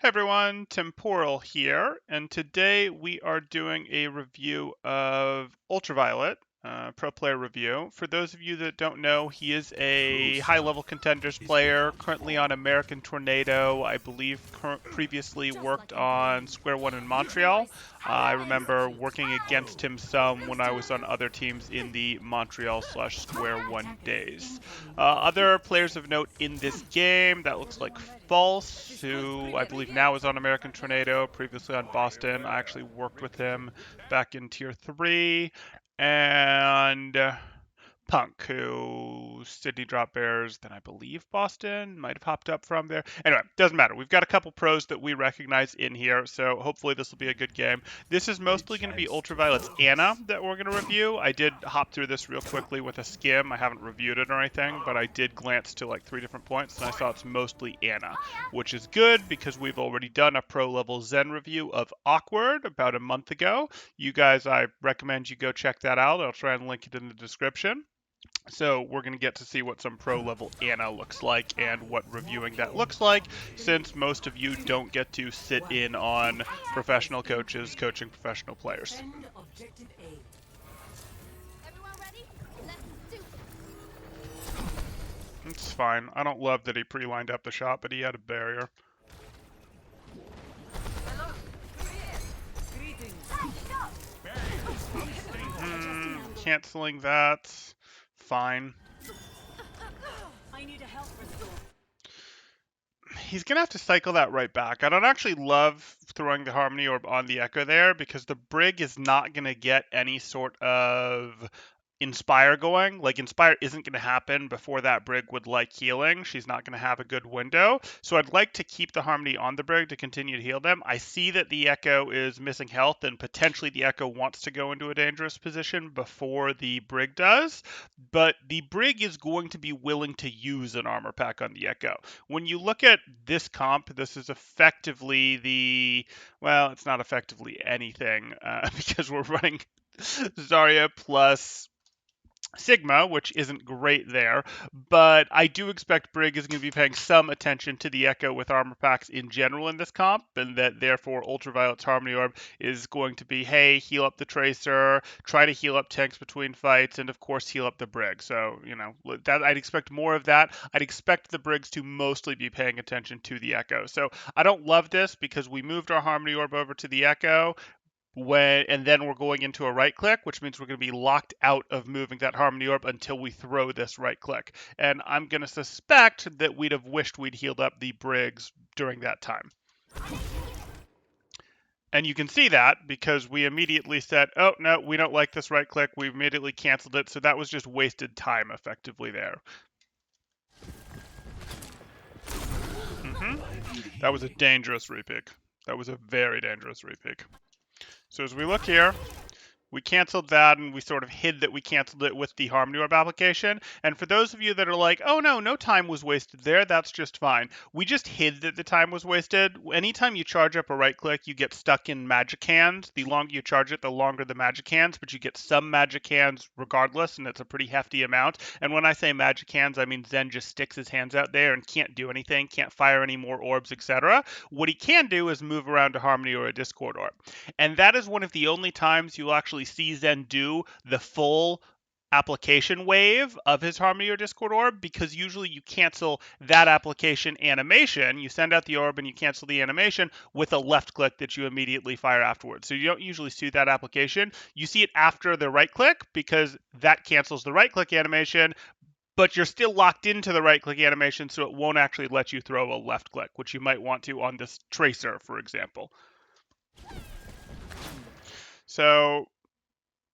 Hi everyone, Temporal here, and today we are doing a review of UltraViolet, pro player review. For those of you that don't know, he is a high-level contenders player, currently on American Tornado. I believe previously worked on Square One in Montreal. I remember working against him some when I was on other teams in the Montreal/Square One days. Other players of note in this game, that looks like False, who I believe now is on American Tornado, previously on Boston. I actually worked with him back in Tier 3. And Punk, who Sydney Drop Bears, then I believe Boston might have hopped up from there. Anyway, doesn't matter. We've got a couple pros that we recognize in here, so hopefully this will be a good game. This is mostly going to be UltraViolet's Anna that we're going to review. I did hop through this real quickly with a skim. I haven't reviewed it or anything, but I did glance to like 3 different points, and I saw it's mostly Anna, which is good because we've already done a pro level Zen review of Awkward about a month ago. You guys, I recommend you go check that out. I'll try and link it in the description. So we're going to get to see what some pro level Anna looks like and what reviewing that looks like, since most of you don't get to sit in on professional coaches coaching professional players. It's fine. I don't love that he pre-lined up the shot, but he had a barrier. Canceling that. Fine. He's going to have to cycle that right back. I don't actually love throwing the Harmony Orb on the Echo there because the Brig is not going to get any sort of Inspire going. Like, Inspire isn't going to happen before that Brig would like healing. She's not going to have a good window. So I'd like to keep the Harmony on the Brig to continue to heal them. I see that the Echo is missing health, and potentially the Echo wants to go into a dangerous position before the Brig does. But the Brig is going to be willing to use an armor pack on the Echo. When you look at this comp, this is effectively the... Well, it's not effectively anything because we're running Zarya plus Sigma, which isn't great there, but I do expect Brig is going to be paying some attention to the Echo with armor packs in general in this comp, and that therefore UltraViolet's Harmony Orb is going to be, hey, heal up the Tracer, try to heal up tanks between fights, and of course heal up the Brig. So, you know, that I'd expect more of that. I'd expect the Brigs to mostly be paying attention to the Echo. So I don't love this because we moved our Harmony Orb over to the Echo, and then we're going into a right click, which means we're going to be locked out of moving that Harmony Orb until we throw this right click. And I'm going to suspect that we'd have wished we'd healed up the Briggs during that time. And you can see that because we immediately said, oh, no, we don't like this right click. We immediately canceled it. So that was just wasted time effectively there. That was a dangerous repick. That was a very dangerous repick. So as we look here, we canceled that, and we sort of hid that we canceled it with the Harmony Orb application. And for those of you that are like, oh no time was wasted there, that's just fine. We just hid that the time was wasted. Anytime you charge up a right click, you get stuck in magic hands. The longer you charge it, the longer the magic hands, but you get some magic hands regardless, and it's a pretty hefty amount. And when I say magic hands, I mean Zen just sticks his hands out there and can't do anything, can't fire any more orbs, etc. What he can do is move around to Harmony or a Discord Orb. And that is one of the only times you'll actually see Zen do the full application wave of his Harmony or Discord Orb, because usually you cancel that application animation. You send out the orb and you cancel the animation with a left click that you immediately fire afterwards. So you don't usually see that application. You see it after the right click because that cancels the right click animation, but you're still locked into the right click animation, so it won't actually let you throw a left click, which you might want to on this Tracer, for example. So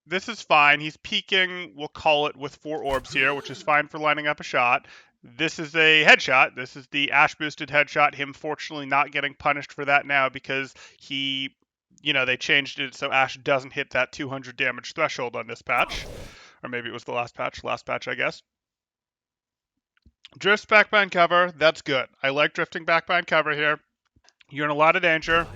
this is fine. He's peeking, we'll call it, with 4 orbs here, which is fine for lining up a shot. This is a headshot. This is the Ash boosted headshot. Him fortunately not getting punished for that now because he, they changed it so Ash doesn't hit that 200 damage threshold on this patch. Or maybe it was the last patch, I guess. Drifts back behind cover. That's good. I like drifting back behind cover here. You're in a lot of danger.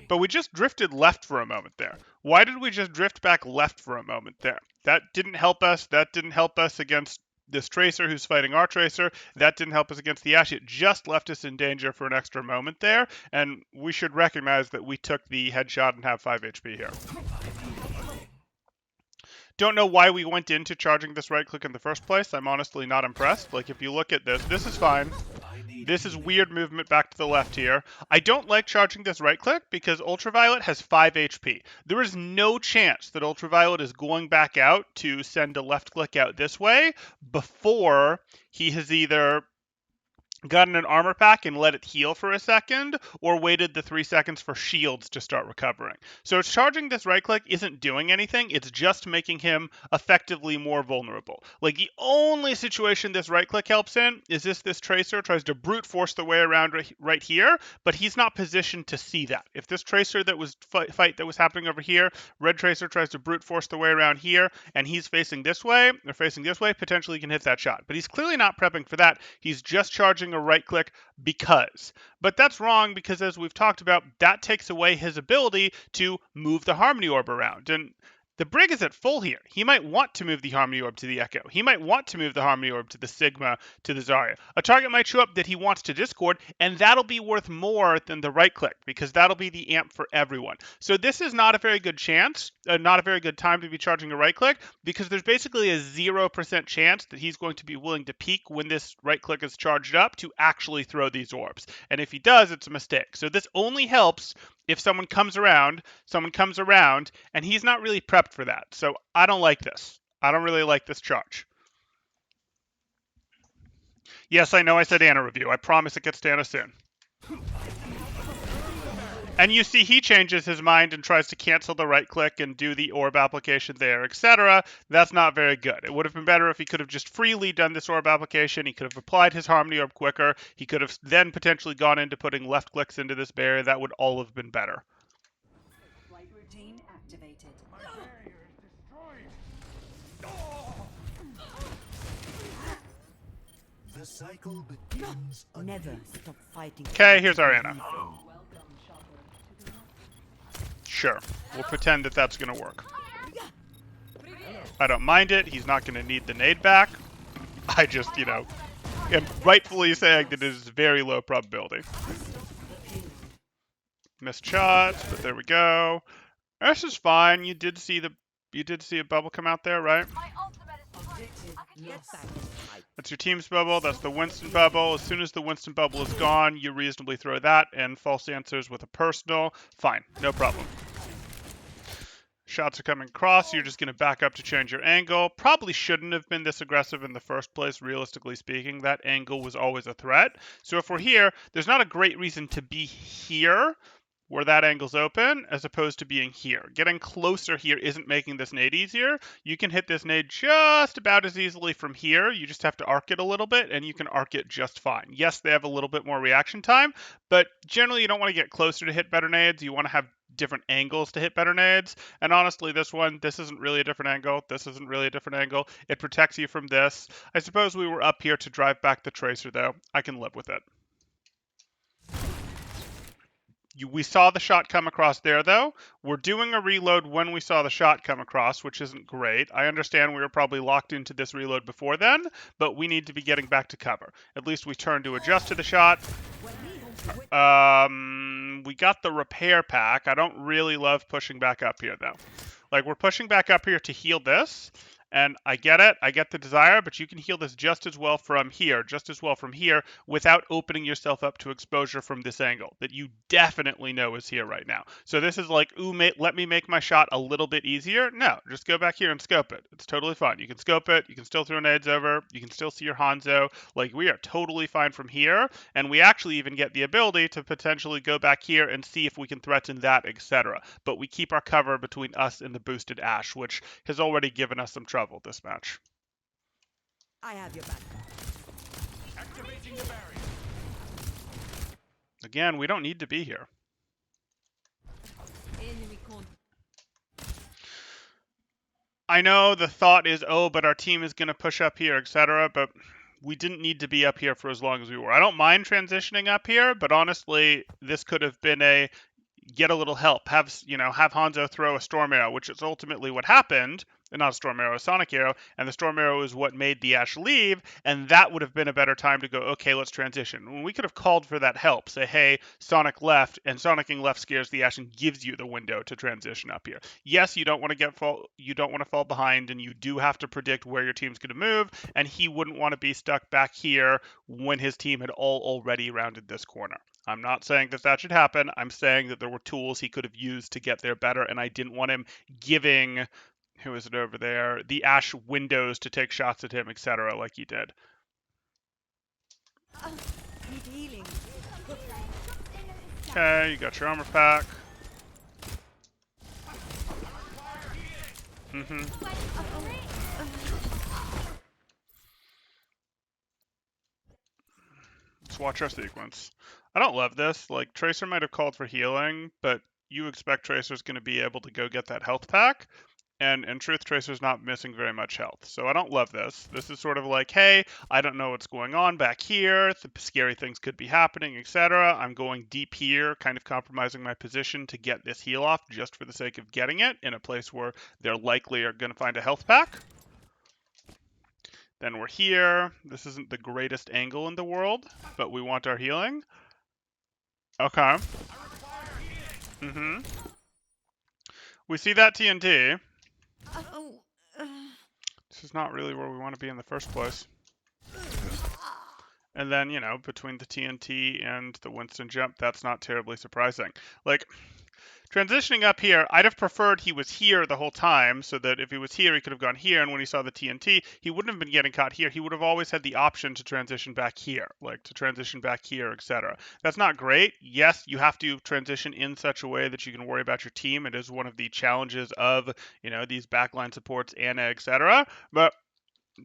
But we just drifted left for a moment there. Why did we just drift back left for a moment there? That didn't help us. That didn't help us against this Tracer who's fighting our Tracer. That didn't help us against the Ashe. It just left us in danger for an extra moment there, and we should recognize that we took the headshot and have 5 HP here. Don't know why we went into charging this right click in the first place. I'm honestly not impressed. Like, if you look at this is fine. This is weird movement back to the left here. I don't like charging this right click because UltraViolet has 5 HP. There is no chance that UltraViolet is going back out to send a left click out this way before he has either gotten an armor pack and let it heal for a second, or waited the 3 seconds for shields to start recovering. So charging this right click isn't doing anything, it's just making him effectively more vulnerable. Like, the only situation this right click helps in is this Tracer tries to brute force the way around right here, but he's not positioned to see that. If this Tracer that was fight that was happening over here, red Tracer tries to brute force the way around here, and he's facing this way, or facing this way, potentially he can hit that shot. But he's clearly not prepping for that. He's just charging a right click because. But that's wrong because, as we've talked about, that takes away his ability to move the Harmony Orb around. And the Brig is at full here. He might want to move the Harmony Orb to the Echo. He might want to move the Harmony Orb to the Sigma, to the Zarya. A target might show up that he wants to Discord, and that'll be worth more than the right click, because that'll be the amp for everyone. So this is not a very good chance, not a very good time to be charging a right click, because there's basically a 0% chance that he's going to be willing to peek when this right click is charged up to actually throw these orbs. And if he does, it's a mistake. So this only helps if someone comes around, and he's not really prepped for that. So I don't like this. I don't really like this charge. Yes, I know I said Ana review. I promise it gets to Ana soon. And you see he changes his mind and tries to cancel the right click and do the orb application there, etc. That's not very good. It would have been better if he could have just freely done this orb application. He could have applied his Harmony Orb quicker. He could have then potentially gone into putting left clicks into this barrier. That would all have been better. Flight routine activated. My barrier is destroyed. The cycle begins again. Never stop fighting. Okay, here's our Ana. Sure, we'll pretend that that's going to work. I don't mind it. He's not going to need the nade back. I just, am rightfully saying that it is very low probability. Missed shots, but there we go. This is fine. You did see a bubble come out there, right? That's your team's bubble. That's the Winston bubble. As soon as the Winston bubble is gone, you reasonably throw that and false answers with a personal. Fine, no problem. Shots are coming across. You're just going to back up to change your angle. Probably shouldn't have been this aggressive in the first place, realistically speaking. That angle was always a threat. So if we're here, there's not a great reason to be here where that angle's open, as opposed to being here. Getting closer here isn't making this nade easier. You can hit this nade just about as easily from here. You just have to arc it a little bit, and you can arc it just fine. Yes, they have a little bit more reaction time, but generally you don't want to get closer to hit better nades. You want to have different angles to hit better nades. And honestly, this isn't really a different angle. This isn't really a different angle. It protects you from this. I suppose we were up here to drive back the Tracer, though. I can live with it. We saw the shot come across there, though. We're doing a reload when we saw the shot come across, which isn't great. I understand we were probably locked into this reload before then, but we need to be getting back to cover. At least we turned to adjust to the shot. We got the repair pack. I don't really love pushing back up here, though. Like, we're pushing back up here to heal this. And I get it, I get the desire, but you can heal this just as well from here, without opening yourself up to exposure from this angle that you definitely know is here right now. So this is like, ooh, let me make my shot a little bit easier. No, just go back here and scope it. It's totally fine. You can scope it, you can still throw nades over, you can still see your Hanzo. Like, we are totally fine from here, and we actually even get the ability to potentially go back here and see if we can threaten that, etc. But we keep our cover between us and the boosted Ashe, which has already given us some trouble this match. I have your back. Activating the barrier. Again, we don't need to be here. I know the thought is, oh, but our team is going to push up here, etc., but we didn't need to be up here for as long as we were. I don't mind transitioning up here, but honestly, this could have been a get a little help, have Hanzo throw a storm arrow, which is ultimately what happened. not a storm arrow, a sonic arrow, and the storm arrow is what made the Ashe leave, and that would have been a better time to go, okay, let's transition. When we could have called for that help, say, hey, Sonic left, and Sonicing left scares the Ashe and gives you the window to transition up here. Yes, you don't want to fall behind, and you do have to predict where your team's going to move, and he wouldn't want to be stuck back here when his team had already rounded this corner. I'm not saying that that should happen. I'm saying that there were tools he could have used to get there better, and I didn't want him giving, who is it over there, the Ashe windows to take shots at him, etc., like he did. Need healing. Okay, you got your armor pack. Let's watch our sequence. I don't love this. Like, Tracer might have called for healing, but you expect Tracer's going to be able to go get that health pack. And in truth, Tracer's not missing very much health. So I don't love this. This is sort of like, hey, I don't know what's going on back here. The scary things could be happening, etc. I'm going deep here, kind of compromising my position to get this heal off just for the sake of getting it in a place where they're likely are going to find a health pack. Then we're here. This isn't the greatest angle in the world, but we want our healing. Okay. We see that TNT. Oh. This is not really where we want to be in the first place. And then, you know, between the TNT and the Winston jump, that's not terribly surprising. Like, transitioning up here, I'd have preferred he was here the whole time, so that if he was here, he could have gone here, and when he saw the TNT, he wouldn't have been getting caught here. He would have always had the option to transition back here, like to transition back here, etc. That's not great. Yes, you have to transition in such a way that you can worry about your team. It is one of the challenges of, you know, these backline supports, Ana, etc. But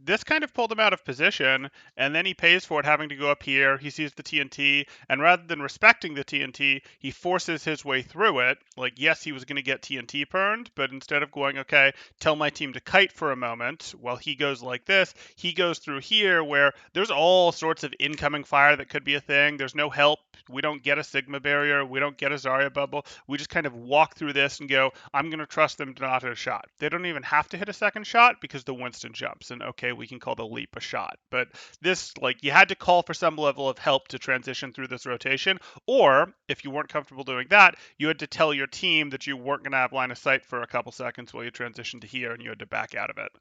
this kind of pulled him out of position, and then he pays for it having to go up here. He sees the TNT, and rather than respecting the TNT, he forces his way through it. Like, yes, he was going to get TNT burned, but instead of going, okay, tell my team to kite for a moment, while he goes like this, he goes through here where there's all sorts of incoming fire that could be a thing. There's no help. We don't get a Sigma barrier. We don't get a Zarya bubble. We just kind of walk through this and go, I'm going to trust them to not hit a shot. They don't even have to hit a second shot because the Winston jumps. And okay, we can call the leap a shot. But this, like, you had to call for some level of help to transition through this rotation. Or if you weren't comfortable doing that, you had to tell your team that you weren't going to have line of sight for a couple seconds while you transitioned to here and you had to back out of it.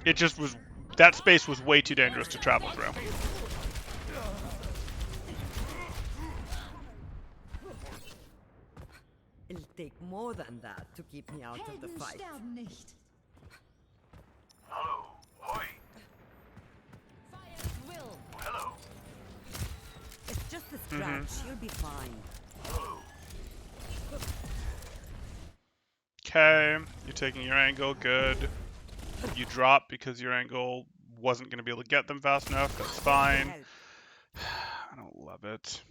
It just was, that space was way too dangerous to travel through. It'll take more than that to keep me out of the fight. sterben nicht. Hello. Hoi. Will. Hello. It's just a scratch. You'll be fine. Okay, you're taking your angle, good. You drop because your angle wasn't going to be able to get them fast enough, that's fine. Help. I don't love it.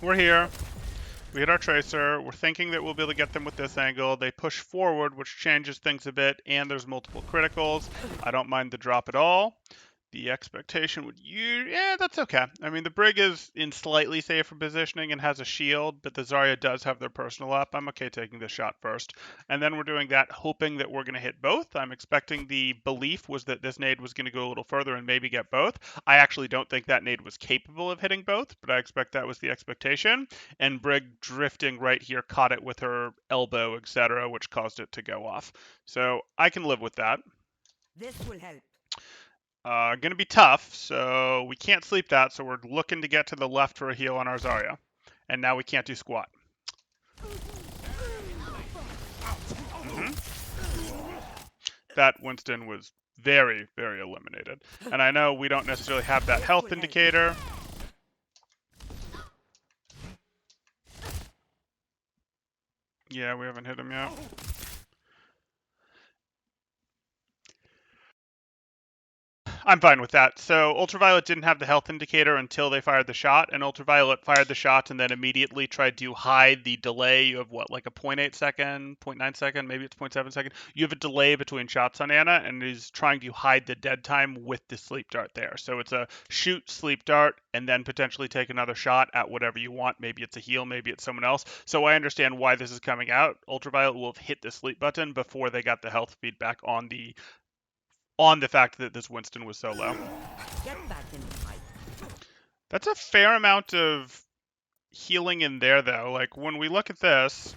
We're here. We hit our tracer. We're thinking that we'll be able to get them with this angle. They push forward, which changes things a bit, and there's multiple criticals. I don't mind the drop at all. The expectation would yeah, that's okay. I mean, the Brig is in slightly safer positioning and has a shield, but the Zarya does have their personal up. I'm okay taking this shot first. And then we're doing that, hoping that we're going to hit both. I'm expecting the belief was that this nade was going to go a little further and maybe get both. I actually don't think that nade was capable of hitting both, but I expect that was the expectation. And Brig drifting right here caught it with her elbow, etc., which caused it to go off. So I can live with that. This will help. Going to be tough, so we can't sleep that, so we're looking to get to the left for a heal on our Zarya. And now we can't do squat. That Winston was very, very eliminated. And I know we don't necessarily have that health indicator. Yeah, we haven't hit him yet. I'm fine with that. So UltraViolet didn't have the health indicator until they fired the shot, and UltraViolet fired the shot and then immediately tried to hide the delay. You have what, like a 0.8 second, 0.9 second, maybe it's 0.7 second. You have a delay between shots on Anna, and is trying to hide the dead time with the sleep dart there. So it's a shoot, sleep dart, and then potentially take another shot at whatever you want. Maybe it's a heal, maybe it's someone else. So I understand why this is coming out. UltraViolet will have hit the sleep button before they got the health feedback on the fact that this Winston was so low. Get back in the fight. That's a fair amount of healing in there, though. Like, when we look at this,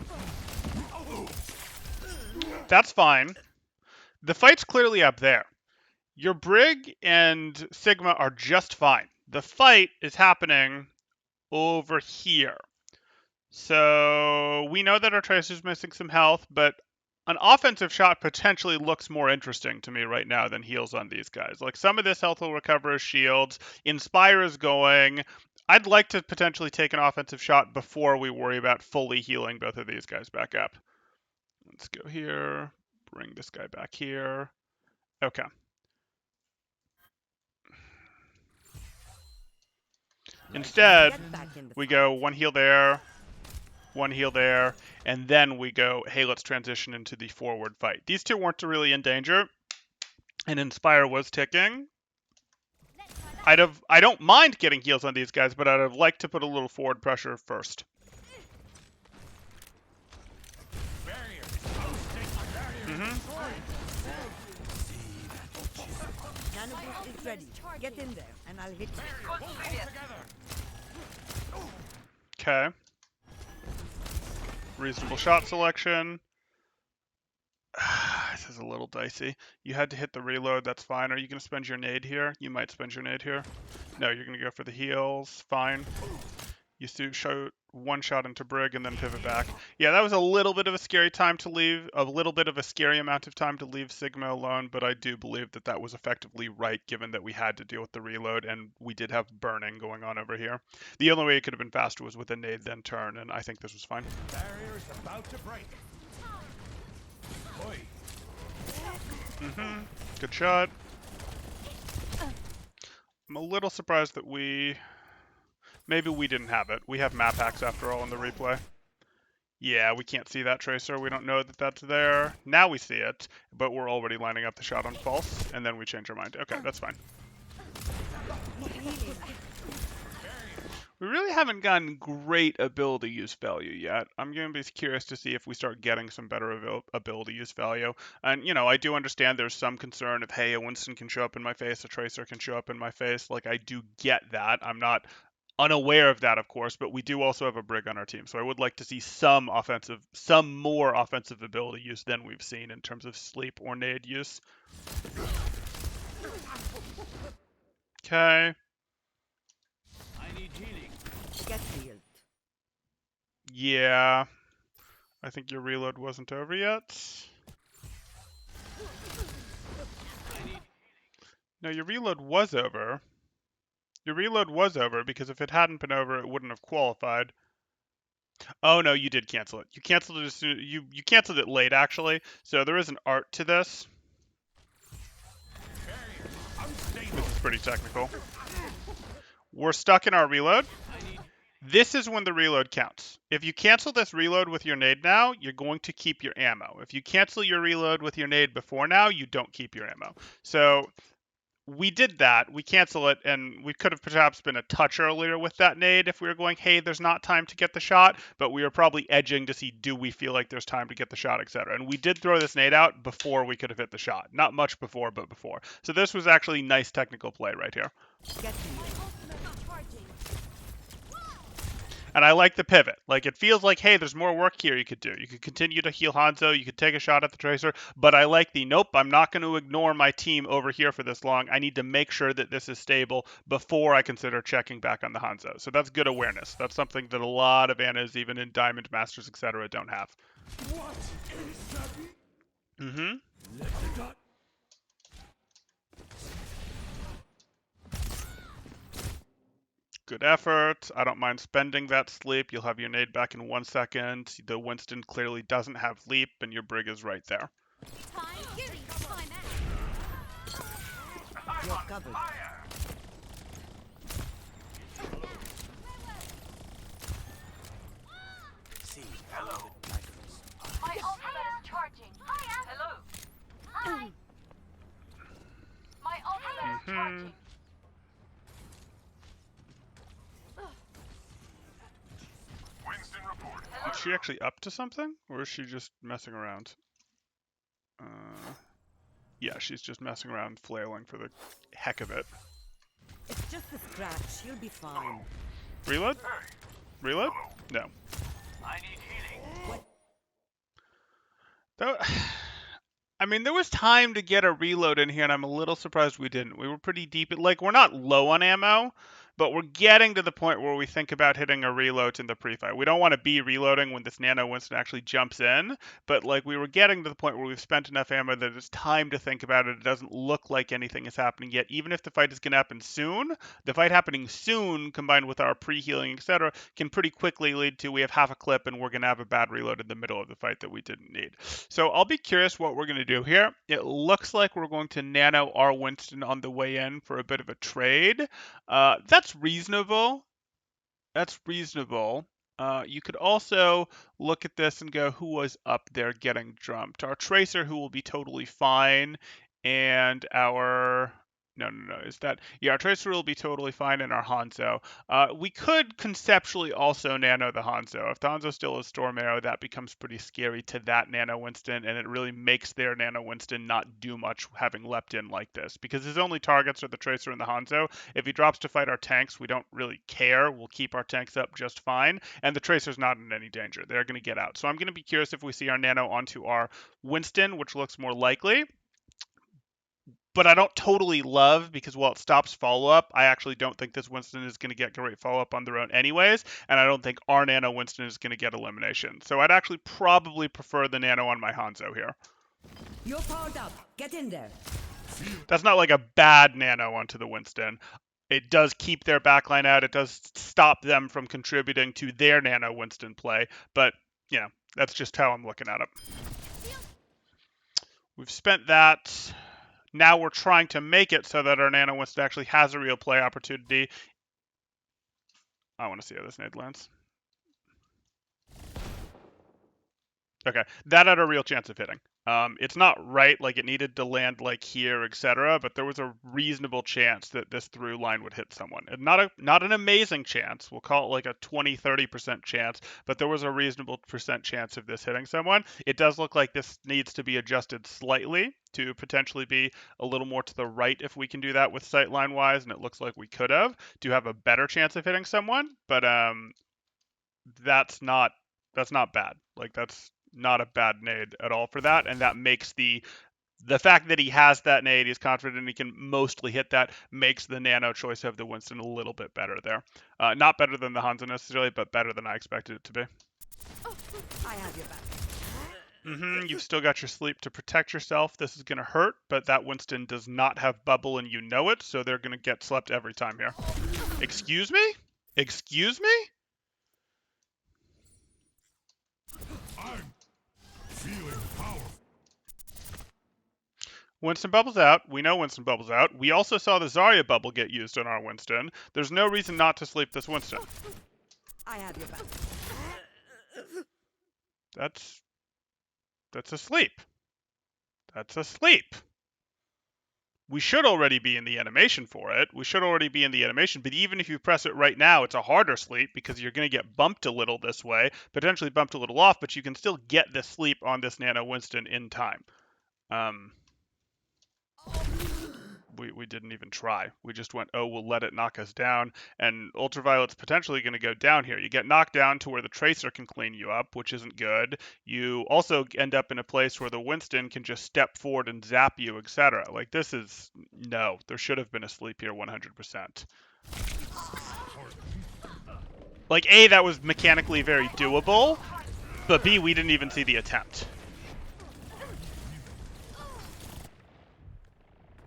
that's fine. The fight's clearly up there. Your Brig and Sigma are just fine. The fight is happening over here. So we know that our Tracer's missing some health, but an offensive shot potentially looks more interesting to me right now than heals on these guys. Like, some of this health will recover as shields. Inspire is going. I'd like to potentially take an offensive shot before we worry about fully healing both of these guys back up. Let's go here. Bring this guy back here. Okay. Instead, Get back in the we fight. go one heal there, and then we go, hey, let's transition into the forward fight. These two weren't really in danger, and Inspire was ticking. I don't mind getting heals on these guys, but I'd have liked to put a little forward pressure first. Barrier is ousted. Barrier is destroyed. Nano boost is ready. Get in there, and I'll hit you. Pull together. Okay. Reasonable shot selection. This is a little dicey. You had to hit the reload, that's fine. Are you going to spend your nade here? You might spend your nade here. No, you're going to go for the heals. Fine. You shoot one shot into Brig and then pivot back. Yeah, that was a little bit of a scary time to leave, a little bit of a scary amount of time to leave Sigma alone, but I do believe that that was effectively right, given that we had to deal with the reload and we did have burning going on over here. The only way it could have been faster was with a nade then turn, and I think this was fine. Barrier is about to break. Oi. Good shot. I'm a little surprised that maybe we didn't have it. We have map hacks after all in the replay. Yeah, we can't see that tracer. We don't know that that's there. Now we see it, but we're already lining up the shot on false, and then we change our mind. Okay, that's fine. We really haven't gotten great ability use value yet. I'm going to be curious to see if we start getting some better ability use value. And, you know, I do understand there's some concern of, hey, a Winston can show up in my face, a Tracer can show up in my face. Like, I do get that. I'm not unaware of that, of course, but we do also have a Brig on our team. So I would like to see some more offensive ability use than we've seen in terms of sleep or nade use. Okay. I need healing. Get healed. Yeah. I think your reload wasn't over yet. No, your reload was over. Your reload was over because if it hadn't been over, it wouldn't have qualified. Oh no, you did cancel it. You canceled it as soon, you canceled it late actually. So there is an art to this. This is pretty technical. We're stuck in our reload. This is when the reload counts. If you cancel this reload with your nade now, you're going to keep your ammo. If you cancel your reload with your nade before now, you don't keep your ammo. So we did that. We cancel it, and we could have perhaps been a touch earlier with that nade if we were going, hey, there's not time to get the shot, but we were probably edging to see, do we feel like there's time to get the shot, etc. And we did throw this nade out before we could have hit the shot. Not much before, but before. So this was actually nice technical play right here. Get healed. And I like the pivot. Like, it feels like, hey, there's more work here you could do. You could continue to heal Hanzo. You could take a shot at the Tracer. But I like the, nope, I'm not going to ignore my team over here for this long. I need to make sure that this is stable before I consider checking back on the Hanzo. So that's good awareness. That's something that a lot of Annas, even in Diamond Masters, etc., don't have. What is that? Mm-hmm. Let the dot. Good effort. I don't mind spending that sleep. You'll have your nade back in 1 second. The Winston clearly doesn't have leap, and your Brig is right there. Get You're covered. See, hello. My ultimate is charging. Hello. Hi. My ultimate is charging. Winston report. Is she actually up to something, or is she just messing around? Yeah, she's just messing around, flailing for the heck of it. It's just a scratch. You'll be fine. Reload? Reload? No. I need healing. That, I mean, there was time to get a reload in here, and I'm a little surprised we didn't. We were pretty deep. Like, we're not low on ammo, but we're getting to the point where we think about hitting a reload in the pre-fight. We don't want to be reloading when this Nano Winston actually jumps in, but like we were getting to the point where we've spent enough ammo that it's time to think about it. It doesn't look like anything is happening yet. Even if the fight is going to happen soon, the fight happening soon combined with our pre-healing, etc., can pretty quickly lead to we have half a clip and we're going to have a bad reload in the middle of the fight that we didn't need. So I'll be curious what we're going to do here. It looks like we're going to nano our Winston on the way in for a bit of a trade. That's reasonable. That's reasonable. You could also look at this and go, who was up there getting jumped? Our Tracer, who will be totally fine, and our... No. Is that... Yeah, our Tracer will be totally fine, and our Hanzo. We could conceptually also nano the Hanzo. If the Hanzo still has Storm Arrow, that becomes pretty scary to that Nano Winston, and it really makes their Nano Winston not do much having leapt in like this, because his only targets are the Tracer and the Hanzo. If he drops to fight our tanks, we don't really care. We'll keep our tanks up just fine, and the Tracer's not in any danger. They're going to get out. So I'm going to be curious if we see our Nano onto our Winston, which looks more likely. But I don't totally love, because while it stops follow-up, I actually don't think this Winston is going to get great follow-up on their own anyways, and I don't think our Nano Winston is going to get elimination. So I'd actually probably prefer the Nano on my Hanzo here. You're powered up. Get in there. That's not like a bad Nano onto the Winston. It does keep their backline out. It does stop them from contributing to their Nano Winston play, but, you know, that's just how I'm looking at it. We've spent that... Now we're trying to make it so that our Nano Winston actually has a real play opportunity. I want to see how this nade lands. Okay, that had a real chance of hitting. It's not right, like it needed to land like here, etc., but there was a reasonable chance that this through line would hit someone. And not an amazing chance, we'll call it like a 20-30% chance, but there was a reasonable percent chance of this hitting someone. It does look like this needs to be adjusted slightly to potentially be a little more to the right if we can do that with sightline wise, and it looks like we could have to have a better chance of hitting someone, but that's not bad. Like that's not a bad nade at all for that, and that makes the fact that he has that nade, he's confident he can mostly hit that, makes the Nano choice of the Winston a little bit better there. Not better than the Hanzo necessarily, but better than I expected it to be. I have your back. You've still got your sleep to protect yourself. This is going to hurt, but that Winston does not have bubble and you know it, so they're going to get slept every time here. Excuse me? Excuse me? I'm feeling powerful. Winston bubbles out. We know Winston bubbles out. We also saw the Zarya bubble get used on our Winston. There's no reason not to sleep this Winston. I have your back. That's asleep. That's asleep. We should already be in the animation for it. We should already be in the animation, but even if you press it right now, it's a harder sleep because you're going to get bumped a little this way, potentially bumped a little off, but you can still get the sleep on this Nano Winston in time. We didn't even try. We just went, oh, we'll let it knock us down, and UltraViolet's potentially going to go down here. You get knocked down to where the Tracer can clean you up, which isn't good. You also end up in a place where the Winston can just step forward and zap you, etc. Like, this is... No, there should have been a sleep here 100%. Like, A, that was mechanically very doable, but B, we didn't even see the attempt.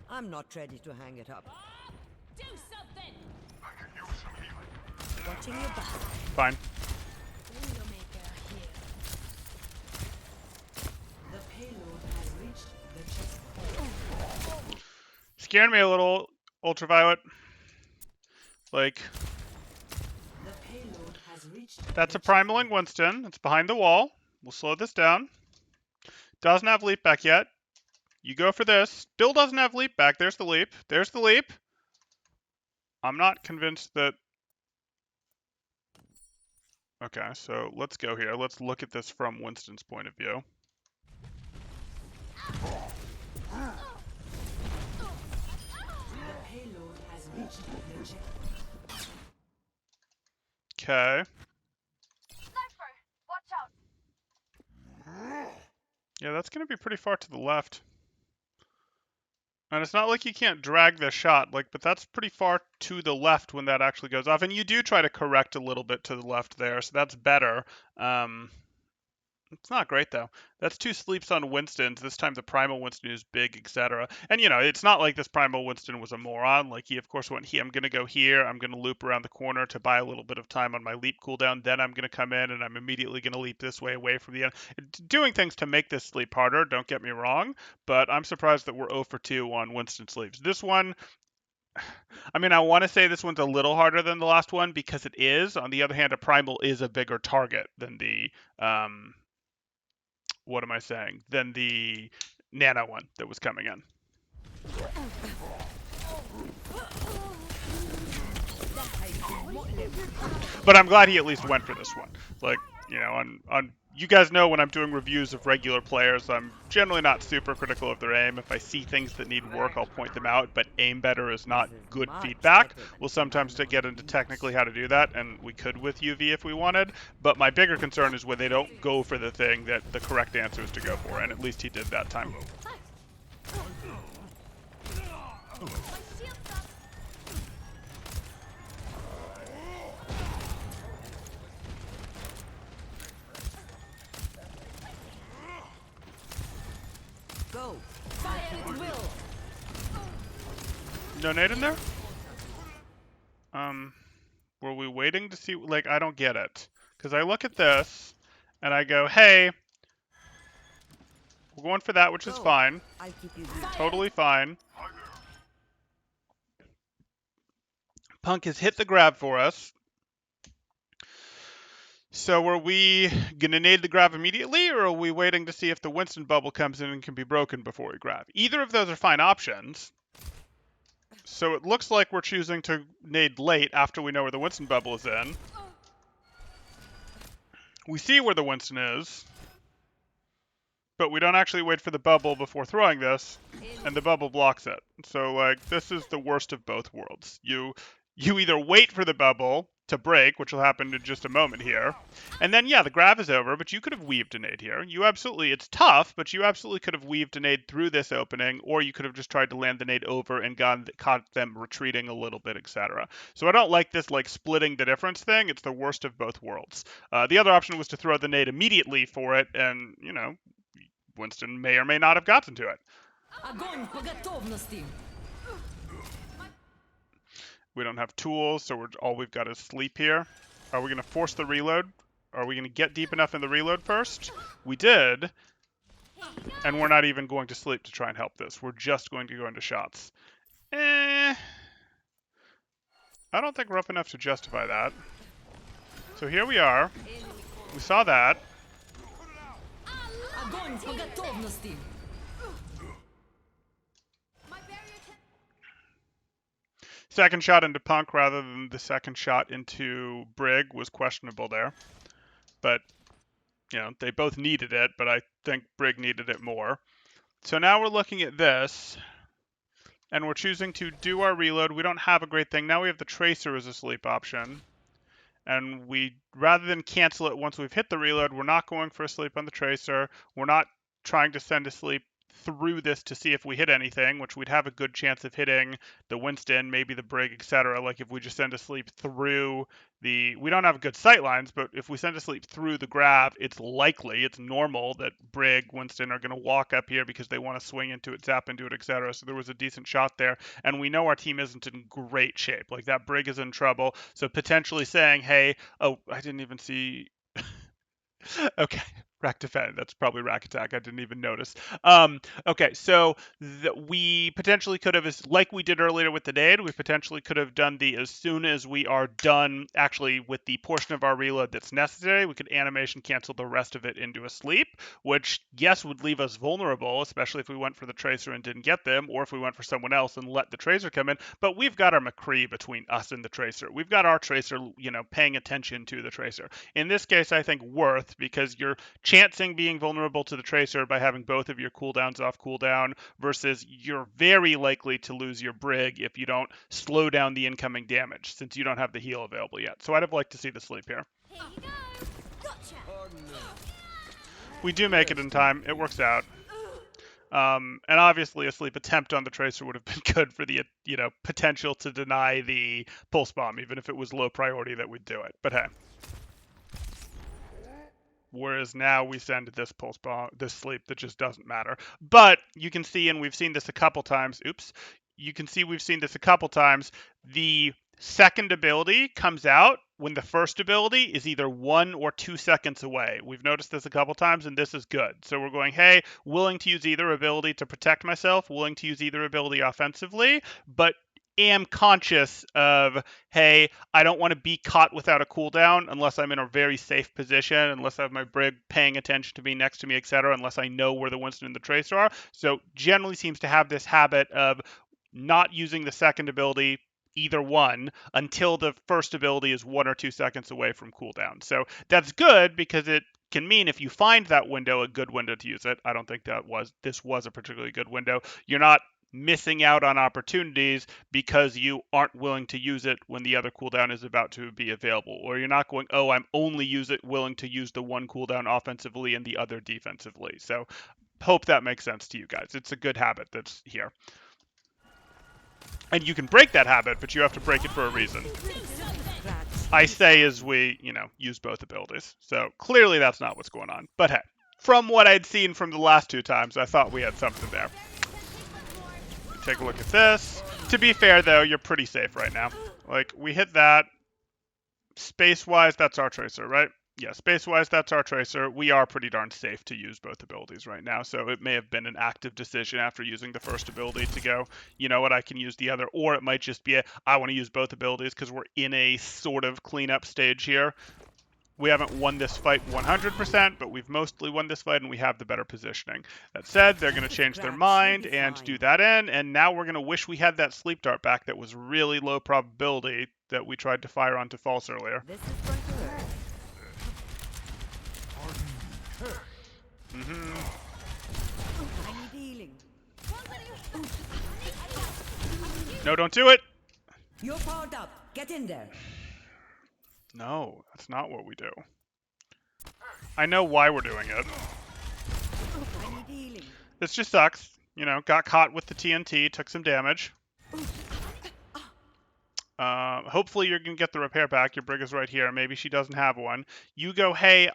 I'm not ready to hang it up. Do something. I could use some healing. Watching your back. Fine. Windowmaker here. The payload has reached the checkpoint. Scared me a little. UltraViolet. Like, The payload has reached that's a the checkpoint. primaling Winston. It's behind the wall. We'll slow this down. Doesn't have leap back yet. You go for this. Still doesn't have leap back. There's the leap. There's the leap. I'm not convinced that... Okay, so let's go here. Let's look at this from Winston's point of view. The payload has reached the checkpoint. Okay. Sniper, watch out. Yeah, that's going to be pretty far to the left. And it's not like you can't drag the shot, like, but that's pretty far to the left when that actually goes off. And you do try to correct a little bit to the left there, so that's better. It's not great though. That's 2 sleeps on Winston's. This time the primal Winston is big, etc. And you know, it's not like this primal Winston was a moron. Like he of course went here. I'm gonna go here. I'm gonna loop around the corner to buy a little bit of time on my leap cooldown. Then I'm gonna come in and I'm immediately gonna leap this way away from the end. Doing things to make this sleep harder. Don't get me wrong, but I'm surprised that we're 0 for 2 on Winston sleeps. This one, I mean, I want to say this one's a little harder than the last one because it is. On the other hand, a primal is a bigger target than the what am I saying? Than the nano one that was coming in. But I'm glad he at least went for this one. Like, you know, on you guys know when I'm doing reviews of regular players, I'm generally not super critical of their aim. If I see things that need work, I'll point them out, but aim better is not good feedback. We'll sometimes get into technically how to do that, and we could with UV if we wanted, but my bigger concern is when they don't go for the thing that the correct answer is to go for, and at least he did that time. My shield's up. Go. Fire at will. No nade in there? Were we waiting to see, like, I don't get it. Because I look at this, and I go, hey, we're going for that, which is Go. fine. I'll keep you busy. Totally fine. Punk has hit the grab for us. So are we going to nade the grab immediately, or are we waiting to see if the Winston bubble comes in and can be broken before we grab? Either of those are fine options. So it looks like we're choosing to nade late after we know where the Winston bubble is in. We see where the Winston is, but we don't actually wait for the bubble before throwing this, and the bubble blocks it. So, like, this is the worst of both worlds. You either wait for the bubble to break, which will happen in just a moment here, and then, yeah, the grab is over, but you could have weaved a nade here. You absolutely, it's tough, but you absolutely could have weaved a nade through this opening, or you could have just tried to land the nade over and caught them retreating a little bit, etc. So I don't like this, like, splitting the difference thing. It's the worst of both worlds. The other option was to throw the nade immediately for it, and, you know, Winston may or may not have gotten to it. Огонь по готовности. We don't have tools, so all we've got is sleep here. Are we going to force the reload? Are we going to get deep enough in the reload first? We did. And we're not even going to sleep to try and help this. We're just going to go into shots. I don't think we're up enough to justify that. So here we are. We saw that. Огонь по готовности. My barrier can... Second shot into Punk rather than the second shot into Brig was questionable there. But, you know, they both needed it, but I think Brig needed it more. So now we're looking at this, and we're choosing to do our reload. We don't have a great thing. Now we have the Tracer as a sleep option. And we, rather than cancel it once we've hit the reload, we're not going for a sleep on the Tracer. We're not trying to send a sleep through this to see if we hit anything, which we'd have a good chance of hitting the Winston, maybe the Brig, etc. Like if we just send a sleep through the, we don't have good sight lines, but if we send a sleep through the grab, it's likely, it's normal that Brig, Winston are going to walk up here because they want to swing into it, zap into it, etc. So there was a decent shot there, and we know our team isn't in great shape. Like that Brig is in trouble, so potentially saying, hey, oh, I didn't even see. Okay. Rack defend. That's probably rack attack. I didn't even notice. Okay, so we potentially could have, like we did earlier with the nade, we potentially could have done the as soon as we are done actually with the portion of our reload that's necessary, we could animation cancel the rest of it into a sleep, which, yes, would leave us vulnerable, especially if we went for the tracer and didn't get them, or if we went for someone else and let the tracer come in. But we've got our McCree between us and the tracer. We've got our tracer, paying attention to the tracer. In this case, I think worth, because you're chancing being vulnerable to the tracer by having both of your cooldowns off cooldown, versus you're very likely to lose your brig if you don't slow down the incoming damage, since you don't have the heal available yet. So I'd have liked to see the sleep here. Here you go. Gotcha. We do make it in time. It works out. And obviously a sleep attempt on the tracer would have been good for the, potential to deny the pulse bomb, even if it was low priority that we'd do it. But hey. Whereas now we send this pulse bomb, this sleep that just doesn't matter. But you can see, and we've seen this a couple times. Oops. You can see we've seen this a couple times. The second ability comes out when the first ability is either 1 or 2 seconds away. We've noticed this a couple times, and this is good. So we're going, hey, willing to use either ability to protect myself, willing to use either ability offensively, but am conscious of, hey, I don't want to be caught without a cooldown unless I'm in a very safe position, unless I have my brig paying attention to me, next to me, etc., unless I know where the Winston and the Tracer are. So generally seems to have this habit of not using the second ability, either one, until the first ability is 1 or 2 seconds away from cooldown. So that's good, because it can mean if you find that window a good window to use it. I don't think this was a particularly good window. You're not missing out on opportunities because you aren't willing to use it when the other cooldown is about to be available, or you're not going, oh, I'm only willing to use the one cooldown offensively and the other defensively. So hope that makes sense to you guys. It's a good habit that's here. And you can break that habit, but you have to break it for a reason. I say as we, use both abilities. So clearly that's not what's going on. But hey, from what I'd seen from the last 2 times, I thought we had something there. Take a look at this. To be fair, though, you're pretty safe right now. Like, we hit that. Space-wise, that's our tracer, right? Yeah, space-wise, that's our tracer. We are pretty darn safe to use both abilities right now, so it may have been an active decision after using the first ability to go, you know what, I can use the other, or it might just be I want to use both abilities because we're in a sort of cleanup stage here. We haven't won this fight 100%, but we've mostly won this fight, and we have the better positioning. That said, they're going to change their mind and do that in, and now we're going to wish we had that sleep dart back that was really low probability that we tried to fire onto false earlier. This is going to hurt. I need healing. No, don't do it! You're powered up. Get in there. No, that's not what we do. I know why we're doing it. I need healing. This just sucks. Got caught with the TNT, took some damage. Hopefully you're going to get the repair pack. Your brig is right here. Maybe she doesn't have one. You go, hey,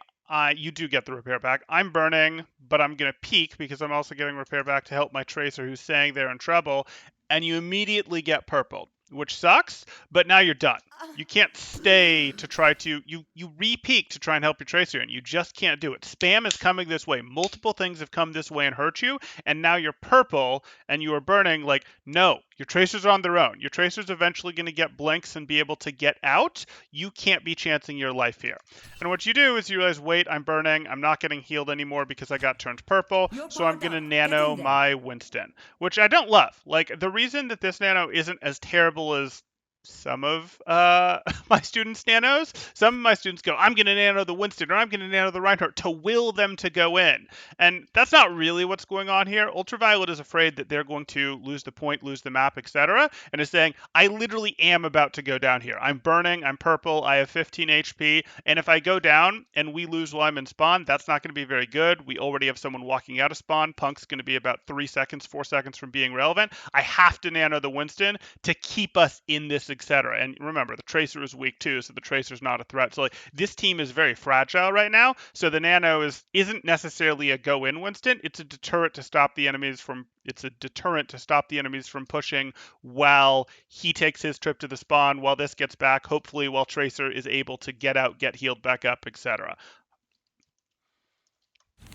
you do get the repair pack. I'm burning, but I'm going to peek because I'm also getting repair pack to help my tracer who's saying they're in trouble. And you immediately get purpled, which sucks, but now you're done. You can't stay to try to, you re-peek to try and help your tracer, and you just can't do it. Spam is coming this way. Multiple things have come this way and hurt you, and now you're purple, and you are burning. Like, no, your tracers are on their own. Your tracer's eventually going to get blinks and be able to get out. You can't be chancing your life here. And what you do is you realize, wait, I'm burning. I'm not getting healed anymore because I got turned purple, so I'm going to nano my Winston, which I don't love. Like, the reason that this nano isn't as terrible as some of my students' nanos. Some of my students go, I'm going to nano the Winston, or I'm going to nano the Reinhardt to will them to go in. And that's not really what's going on here. UltraViolet is afraid that they're going to lose the point, lose the map, etc. And is saying, I literally am about to go down here. I'm burning, I'm purple, I have 15 HP, and if I go down and we lose while I'm in spawn, that's not going to be very good. We already have someone walking out of spawn. Punk's going to be about 3 seconds, 4 seconds from being relevant. I have to nano the Winston to keep us in this, etc. And remember, the tracer is weak too, so the tracer's not a threat. So like, this team is very fragile right now. So the nano isn't necessarily a go-in Winston. It's a deterrent to stop the enemies from. It's a deterrent to stop the enemies from pushing while he takes his trip to the spawn. While this gets back, hopefully, while Tracer is able to get out, get healed back up, etc.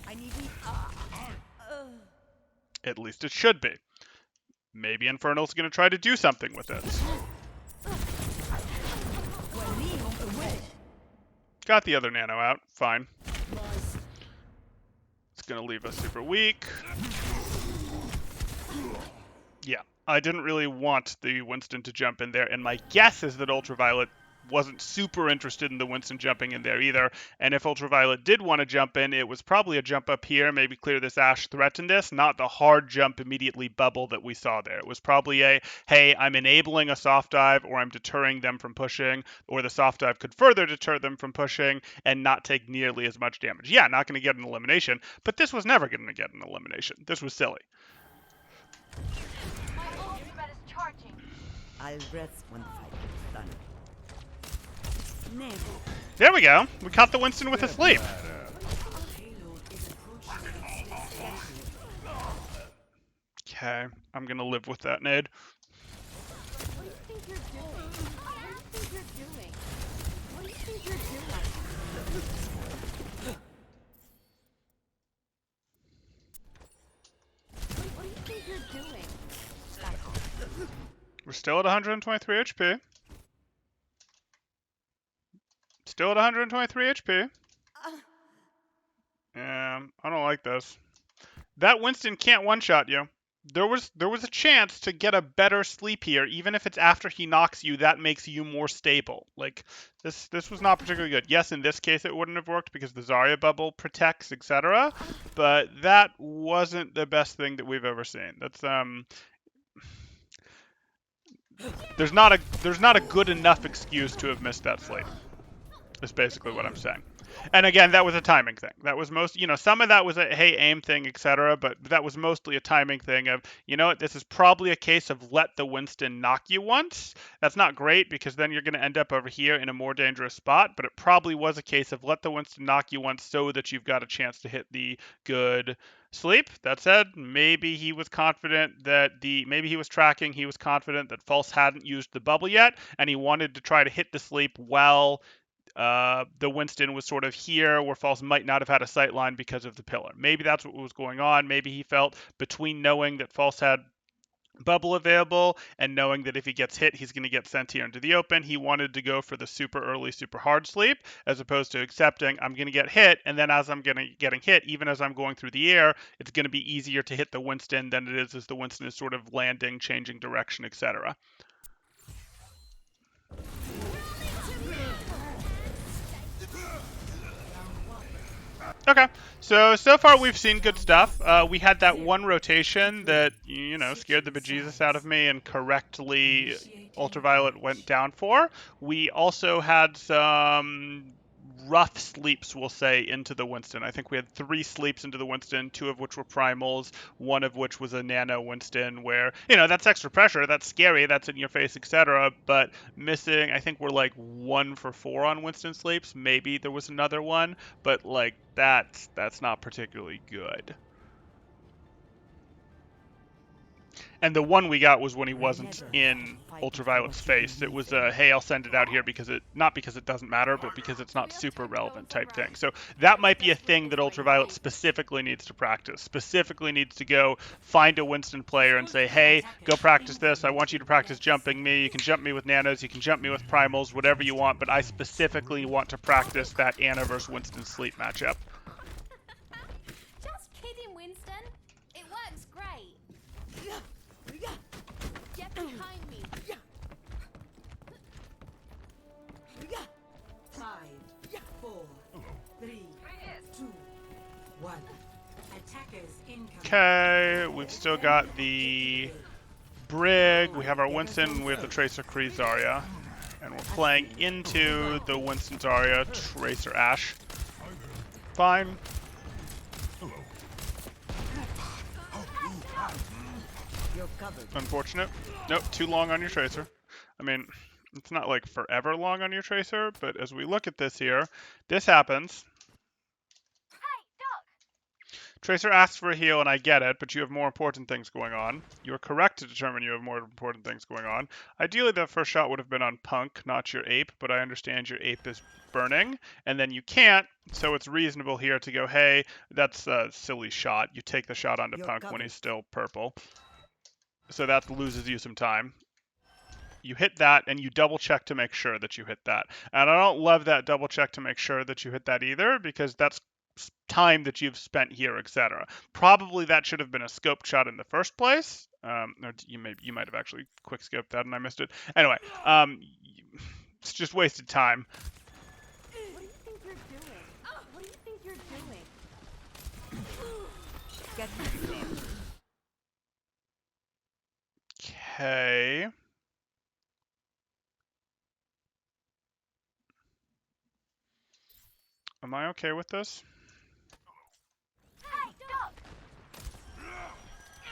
I need At least it should be. Maybe Infernal's going to try to do something with it. Got the other nano out. Fine. It's going to leave us super weak. Yeah, I didn't really want the Winston to jump in there, and my guess is that UltraViolet wasn't super interested in the Winston jumping in there either. And if UltraViolet did want to jump in, it was probably a jump up here, maybe clear this Ash, threaten this, not the hard jump immediately bubble that we saw there. It was probably a, hey, I'm enabling a soft dive, or I'm deterring them from pushing, or the soft dive could further deter them from pushing and not take nearly as much damage. Yeah, not going to get an elimination, but this was never going to get an elimination. This was silly. My ultimate is charging. I'll rest when the fight is done. Never. There we go. We caught the Winston with a sleep. Okay, I'm gonna live with that, Nade. What do you think you're doing? What do you think you're doing? What do you think you're doing? What do you think you're doing? We're still at 123 HP. Still at 123 HP. Yeah, I don't like this. That Winston can't one-shot you. There was a chance to get a better sleep here, even if it's after he knocks you. That makes you more stable. Like this was not particularly good. Yes, in this case it wouldn't have worked because the Zarya bubble protects, etc. But that wasn't the best thing that we've ever seen. That's there's not a good enough excuse to have missed that sleep. That's basically what I'm saying. And again, that was a timing thing. That was some of that was a, hey, aim thing, etc. But that was mostly a timing thing of, you know what, this is probably a case of let the Winston knock you once. That's not great because then you're going to end up over here in a more dangerous spot. But it probably was a case of let the Winston knock you once so that you've got a chance to hit the good sleep. That said, maybe he was confident that maybe he was tracking. He was confident that False hadn't used the bubble yet, and he wanted to try to hit the sleep while the Winston was sort of here where False might not have had a sight line because of the pillar. Maybe that's what was going on. Maybe he felt between knowing that False had bubble available and knowing that if he gets hit, he's going to get sent here into the open. He wanted to go for the super early, super hard sleep as opposed to accepting I'm going to get hit. And then as I'm getting hit, even as I'm going through the air, it's going to be easier to hit the Winston than it is as the Winston is sort of landing, changing direction, etc. Okay, so far we've seen good stuff. We had that one rotation that, scared the bejesus out of me and correctly UltraViolet went down for. We also had some rough sleeps, we'll say, into the Winston. I think we had 3 sleeps into the Winston, 2 of which were primals, 1 of which was a nano Winston where, that's extra pressure, that's scary, that's in your face, etc. But missing, I think we're like 1 for 4 on Winston sleeps. Maybe there was another one, but like that's not particularly good. And the one we got was when he wasn't in UltraViolet's face. It was a, hey, I'll send it out here because not because it doesn't matter, but because it's not super relevant type thing. So that might be a thing that UltraViolet specifically needs to practice. Specifically needs to go find a Winston player and say, hey, go practice this. I want you to practice jumping me. You can jump me with nanos. You can jump me with primals, whatever you want. But I specifically want to practice that Ana versus Winston sleep matchup. Just kidding, Winston. It works great. Get behind me. 5, 4, 3, 2, 1. Attackers incoming. Okay, we've still got the Brig, we have our Winston, we have the Tracer Kree Zarya. And we're playing into the Winston Zarya Tracer Ashe. Fine. Unfortunate. Nope, too long on your Tracer. I mean, it's not like forever long on your Tracer, but as we look at this here, this happens. Hey, Doc. Tracer asks for a heal, and I get it, but you have more important things going on. You are correct to determine you have more important things going on. Ideally, that first shot would have been on Punk, not your ape, but I understand your ape is burning, and then you can't, so it's reasonable here to go, hey, that's a silly shot. You take the shot onto Punk when he's still purple. So that loses you some time. You hit that, and you double check to make sure that you hit that. And I don't love that double check to make sure that you hit that either, because that's time that you've spent here, etc. Probably that should have been a scoped shot in the first place. Or you might have actually quick scoped that and I missed it. Anyway, it's just wasted time. What do you think you're doing? What do you think you're doing? Get Okay. Am I okay with this?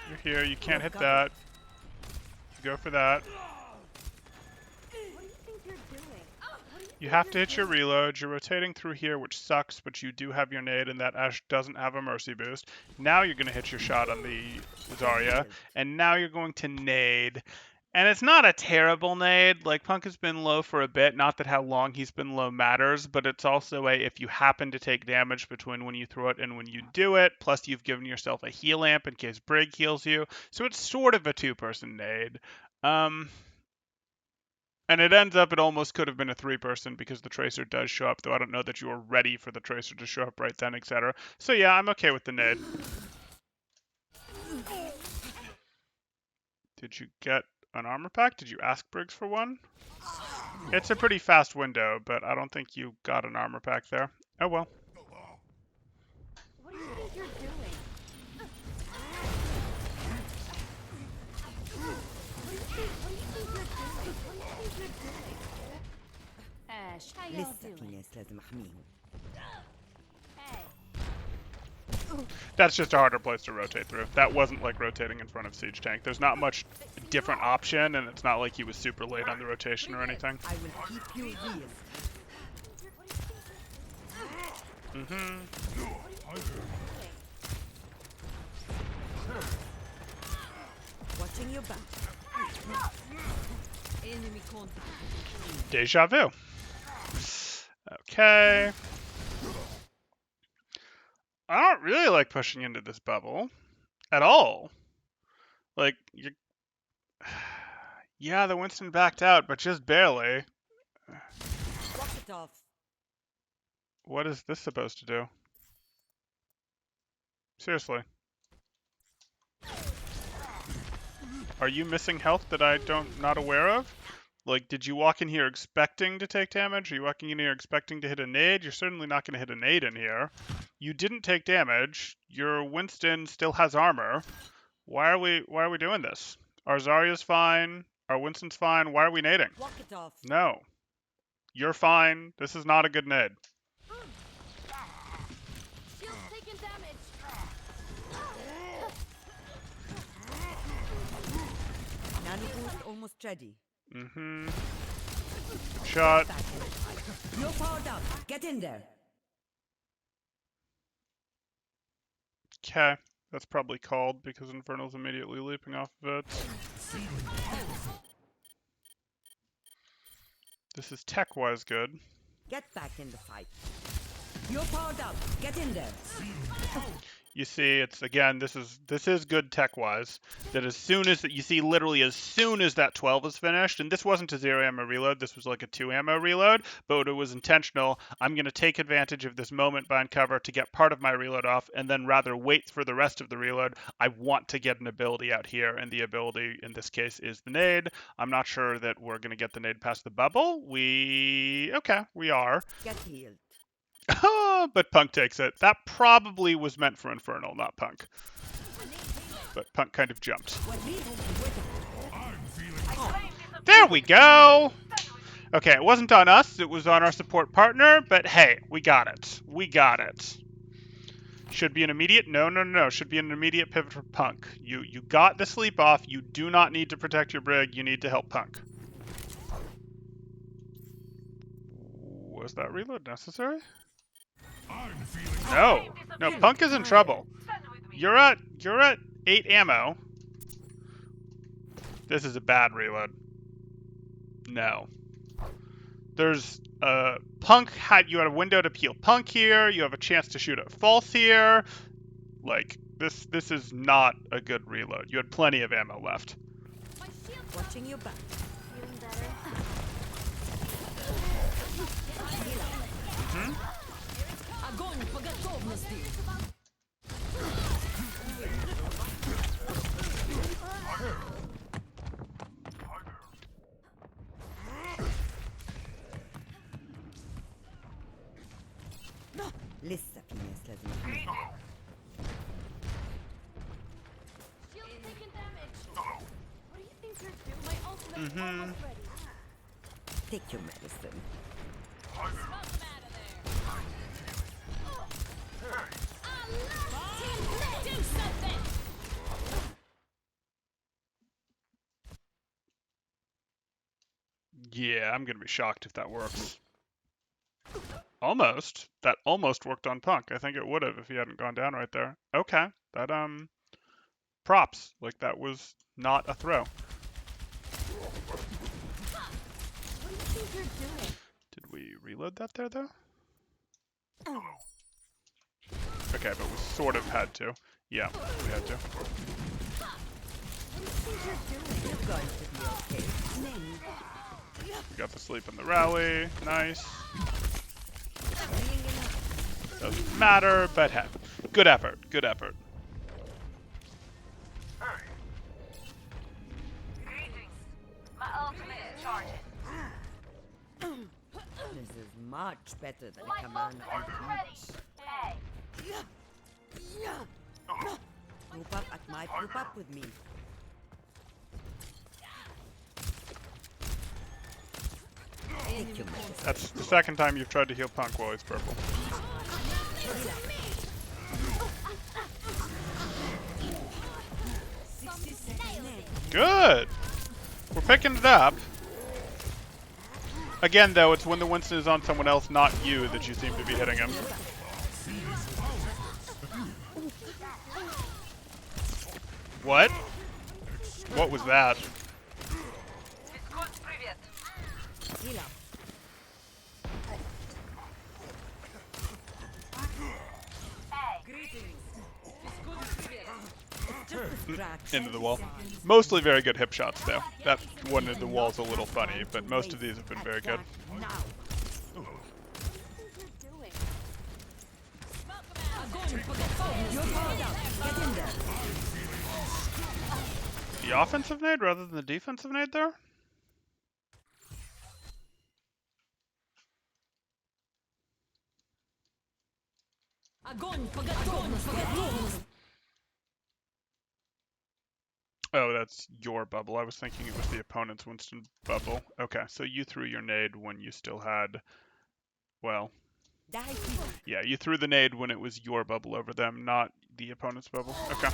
You're here, you can't hit that. Go for that. What do you think you're doing? You have to hit your reload. You're rotating through here, which sucks, but you do have your nade, and that Ash doesn't have a mercy boost. Now you're going to hit your shot on the Zarya, and now you're going to nade. And it's not a terrible nade. Like, Punk has been low for a bit. Not that how long he's been low matters, but it's also a if you happen to take damage between when you throw it and when you do it, plus you've given yourself a heal amp in case Brig heals you. So it's sort of a two-person nade. And it ends up it almost could have been a three-person because the Tracer does show up, though I don't know that you were ready for the Tracer to show up right then, etc. So yeah, I'm okay with the nade. Did you get an armor pack? Did you ask Briggs for one? It's a pretty fast window, but I don't think you got an armor pack there. Oh well. What do you think you're doing? Ash, how y'all لسه في doing? ناس لازم احميهم. Hey. That's just a harder place to rotate through. That wasn't like rotating in front of Siege Tank. There's not much different option, and it's not like he was super late on the rotation or anything. I will keep you healed. Watching your back. Enemy contact. Deja vu. Okay. I don't really like pushing into this bubble at all. Like, you. Yeah, the Winston backed out, but just barely. Walk it off. What is this supposed to do? Seriously. Are you missing health that I not aware of? Like, did you walk in here expecting to take damage? Are you walking in here expecting to hit a nade? You're certainly not going to hit a nade in here. You didn't take damage. Your Winston still has armor. Why are we doing this? Our Zarya's fine. Our Winston's fine. Why are we nading? Walk it off. No. You're fine. This is not a good nade. Shield's taking damage. Nano boost almost ready. Mm-hmm. Good shot. You're powered up. Get in there. Okay. That's probably called because Infernal's immediately leaping off of it. This is tech-wise good. Get back in the fight. You're powered up. Get in there. You see, it's again, this is good tech-wise. That as soon as you see, literally as soon as that 12 is finished, and this wasn't a 0 ammo reload, this was like a 2 ammo reload, but it was intentional. I'm going to take advantage of this moment behind cover to get part of my reload off, and then rather wait for the rest of the reload. I want to get an ability out here, and the ability in this case is the nade. I'm not sure that we're going to get the nade past the bubble. We are. Get healed. But Punk takes it. That probably was meant for Infernal, not Punk. But Punk kind of jumped. There we go! Okay, it wasn't on us, it was on our support partner, but hey, we got it. We got it. Should be an immediate, no. Should be an immediate pivot for Punk. You got the sleep off, you do not need to protect your Brig, you need to help Punk. Was that reload necessary? No, Punk is in trouble. You're at 8 ammo. This is a bad reload. No. There's Punk you had a window to peel Punk here. You have a chance to shoot at False here. Like this is not a good reload. You had plenty of ammo left. My shield's Watching your back. feeling better. Огонь по готовности. لسه في ناس لازم يعملوا. Shield's taking damage. What do you think you're doing? My ultimate's almost ready. Take your medicine. Smoke 'em out of there. Allah, do something. Yeah, I'm gonna be shocked if that works. Almost. That almost worked on Punk. I think it would have if he hadn't gone down right there. Okay. That props. Like that was not a throw. What do you think you're doing? Did we reload that there though? Okay, but we sort of had to. Yeah, we had to. What do you think you're doing? You're going to be okay. Nanny. We got the sleep in the rally. Nice. Bringing it up. Doesn't matter, but hey. Good effort. Good effort. This is much better than a command on the beach. Group up at my group up with me. Take your medicine. That's the second time you've tried to heal Punk while he's purple. Good! We're picking it up. Again, though, it's when the Winston is on someone else, not you, that you seem to be hitting him. What? What was that? Heal up. Into the wall. Mostly very good hip shots, though. That one in the wall's a little funny, but most of these have been very good. Now. What do you think you're doing? Smoke 'em out. Огонь по готовности. You're powered up. Get in there. The offensive nade rather than the defensive nade there? Огонь по готовности. Oh, that's your bubble. I was thinking it was the opponent's Winston bubble. Okay, so you threw your nade when you still had, well, Die here. yeah, you threw the nade when it was your bubble over them, not the opponent's bubble. Okay.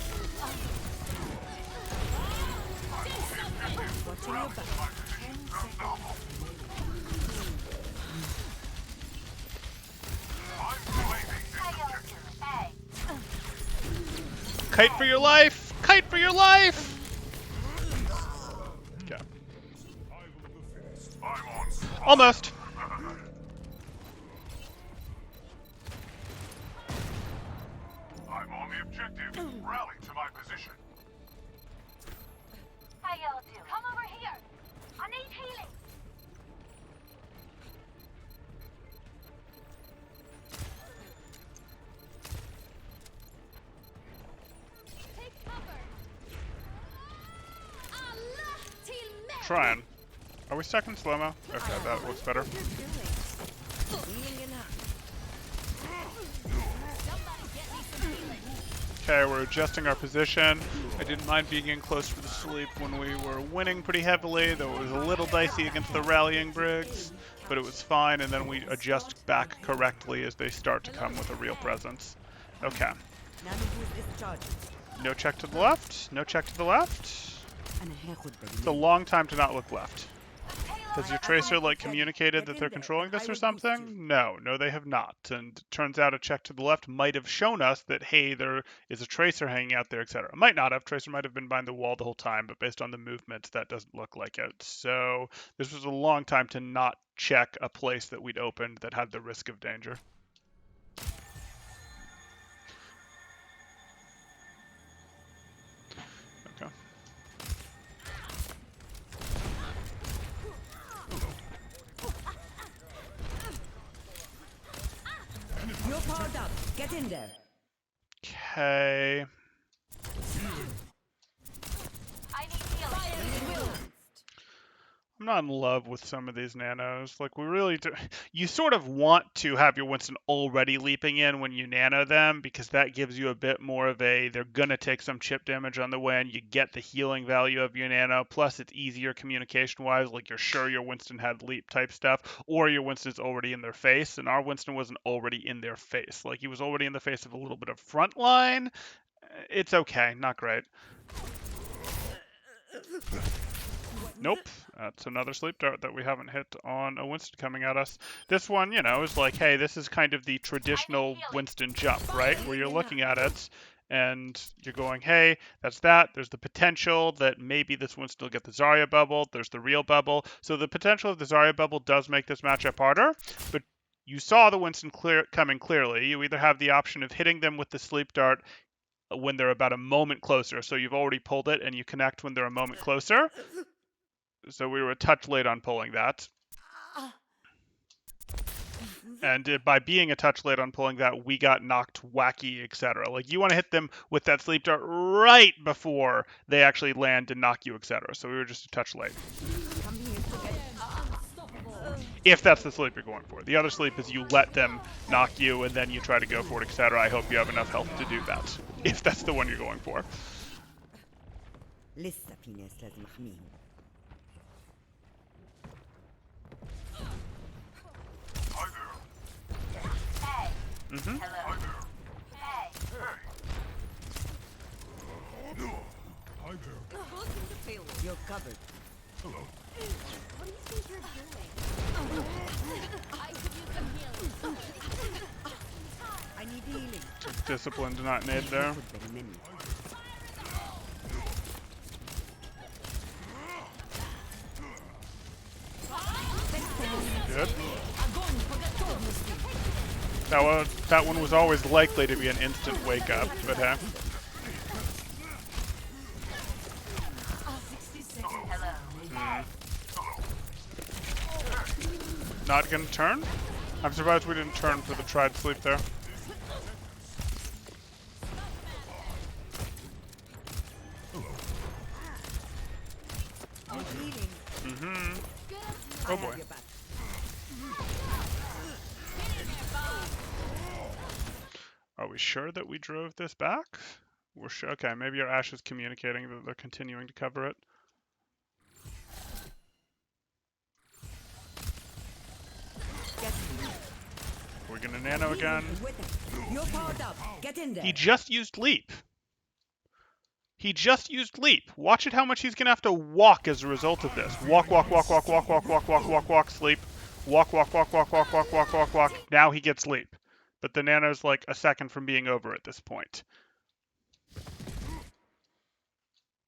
Watching your back. Kite for your life! Kite for your life! Okay. Almost. I'm on the objective. Rally to my position. How y'all do? Come over here. I need healing. Take cover. Allah till me. Trying. Are we stuck in slow-mo? Okay, that looks better. What are you doing? Healing it up. Somebody get me some healing. Okay, we're adjusting our position. I didn't mind being in close for the sleep when we were winning pretty heavily, though it was a little dicey against the rallying Briggs, but it was fine, and then we adjust back correctly as they start to come with a real presence. Okay. Now who's discharging? No check to the left, no check to the left. أنا هاخد بالي. It's a long time to not look left. Tail Has your Tracer, like, communicated that they're controlling this or something? No, they have not. And it turns out a check to the left might have shown us that, hey, there is a Tracer hanging out there, etc. Might not have. Tracer might have been behind the wall the whole time, but based on the movement, that doesn't look like it. So this was a long time to not check a place that we'd opened that had the risk of danger. Okay. You're powered up. Get in there. Okay. I need healing. I'm not in love with some of these nanos. Like, we really do. You sort of want to have your Winston already leaping in when you nano them, because that gives you a bit more of a, they're going to take some chip damage on the way, and you get the healing value of your nano. Plus, it's easier communication-wise. Like, you're sure your Winston had leap type stuff, or your Winston's already in their face, and our Winston wasn't already in their face. Like, he was already in the face of a little bit of front line. It's okay, not great. Nope, that's another sleep dart that we haven't hit on a Winston coming at us. This one, you know, is like, hey, this is kind of the traditional Winston jump, right? Where you're looking at it and you're going, hey, that's that. There's the potential that maybe this Winston will get the Zarya bubble. There's the real bubble. So the potential of the Zarya bubble does make this matchup harder, but you saw the Winston coming clearly. You either have the option of hitting them with the sleep dart when they're about a moment closer. So you've already pulled it and you connect when they're a moment closer. So we were a touch late on pulling that. And by being a touch late on pulling that, we got knocked wacky, etc. Like, you want to hit them with that sleep dart right before they actually land and knock you, etc. So we were just a touch late. If that's the sleep you're going for. The other sleep is you let them knock you and then you try to go for it, etc. I hope you have enough health to do that, if that's the one you're going for. Mm-hmm. Hello. Hey. You're covered. What do you think you're doing? I could use some healing. I need healing. Discipline to not need there. Good. That one was always likely to be an instant wake up, but hey. Not gonna turn? I'm surprised we didn't turn for the tried sleep there. Mm-hmm. Oh boy. Are we sure that we drove this back? We're sure. Okay, maybe our Ashe is communicating that they're continuing to cover it. We're gonna nano again. You're powered up. Get in there. He just used leap. He just used leap. Watch it how much he's gonna have to walk as a result of this. Walk, walk, walk, walk, walk, walk, walk, walk, walk, walk, sleep. Walk, walk, walk, walk, walk, walk, walk, walk, walk. Now he gets leap. But the nano's like a second from being over at this point.